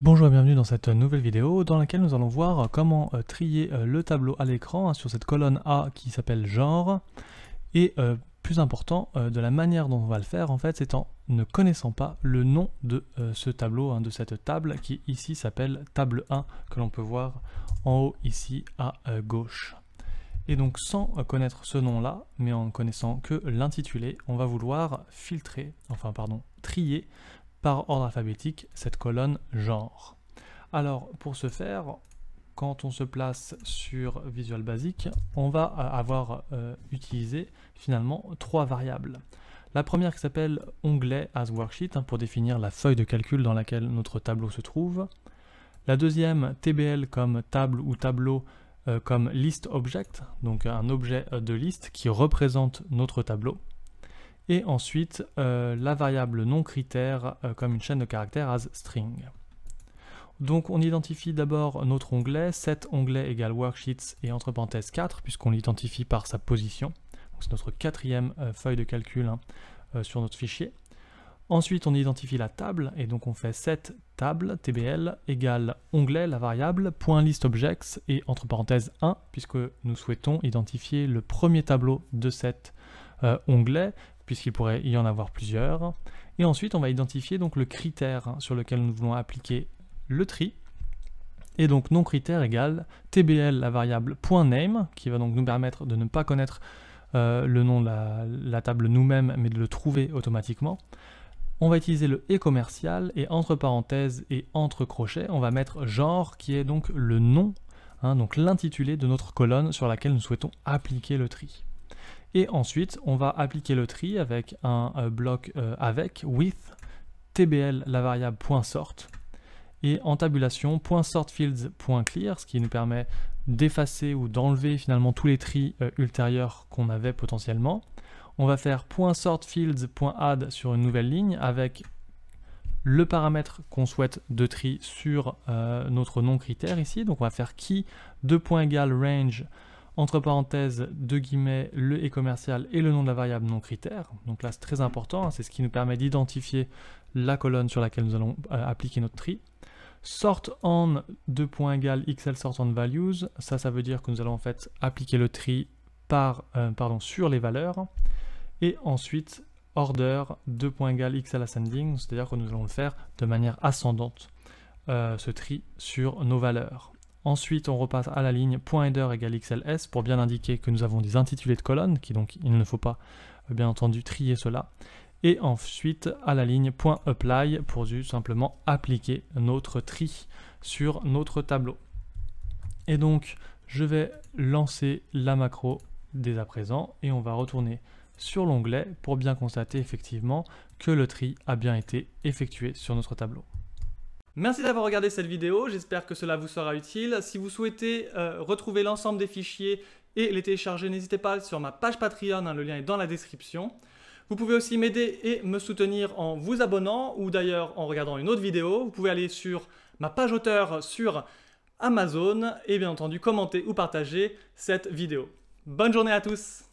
Bonjour et bienvenue dans cette nouvelle vidéo dans laquelle nous allons voir comment trier le tableau à l'écran sur cette colonne A qui s'appelle genre et plus important de la manière dont on va le faire en fait c'est en ne connaissant pas le nom de ce tableau, de cette table qui ici s'appelle table 1 que l'on peut voir en haut ici à gauche. Et donc sans connaître ce nom là mais en connaissant que l'intitulé, on va vouloir trier par ordre alphabétique cette colonne genre. Alors pour ce faire, quand on se place sur Visual Basic, on va avoir utilisé finalement trois variables. La première qui s'appelle onglet as worksheet pour définir la feuille de calcul dans laquelle notre tableau se trouve. La deuxième tbl comme table ou tableau comme list object, donc un objet de liste qui représente notre tableau. Et ensuite la variable non critère comme une chaîne de caractères as string. Donc on identifie d'abord notre onglet, set onglet égale worksheets et entre parenthèses 4 puisqu'on l'identifie par sa position. C'est notre quatrième feuille de calcul sur notre fichier. Ensuite on identifie la table et donc on fait set table tbl égale onglet, la variable, point list objects et entre parenthèses 1 puisque nous souhaitons identifier le premier tableau de cet onglet puisqu'il pourrait y en avoir plusieurs. Et ensuite, on va identifier donc le critère sur lequel nous voulons appliquer le tri. Et donc, non critère égale tbl, la variable .name, qui va donc nous permettre de ne pas connaître le nom de la table nous-mêmes, mais de le trouver automatiquement. On va utiliser le et commercial, et entre parenthèses et entre crochets, on va mettre genre, qui est donc le nom, donc l'intitulé de notre colonne sur laquelle nous souhaitons appliquer le tri. Et ensuite, on va appliquer le tri avec un bloc avec with tbl la variable .sort et en tabulation .sortfields.clear, ce qui nous permet d'effacer ou d'enlever finalement tous les tris ultérieurs qu'on avait potentiellement. On va faire .sortfields.add sur une nouvelle ligne avec le paramètre qu'on souhaite de tri sur notre nom critère ici. Donc on va faire key range entre parenthèses, deux guillemets, le et commercial et le nom de la variable non critère. Donc là, c'est très important, c'est ce qui nous permet d'identifier la colonne sur laquelle nous allons appliquer notre tri. Sort on, xl sort on values, ça veut dire que nous allons en fait appliquer le tri sur les valeurs. Et ensuite, order, xl ascending, c'est-à-dire que nous allons le faire de manière ascendante, ce tri sur nos valeurs. Ensuite, on repasse à la ligne .header égale xls pour bien indiquer que nous avons des intitulés de colonnes, donc il ne faut pas bien entendu trier cela. Et ensuite à la ligne .apply pour simplement appliquer notre tri sur notre tableau. Et donc, je vais lancer la macro dès à présent et on va retourner sur l'onglet pour bien constater effectivement que le tri a bien été effectué sur notre tableau. Merci d'avoir regardé cette vidéo, j'espère que cela vous sera utile. Si vous souhaitez retrouver l'ensemble des fichiers et les télécharger, n'hésitez pas sur ma page Patreon, le lien est dans la description. Vous pouvez aussi m'aider et me soutenir en vous abonnant ou d'ailleurs en regardant une autre vidéo. Vous pouvez aller sur ma page auteur sur Amazon et bien entendu commenter ou partager cette vidéo. Bonne journée à tous!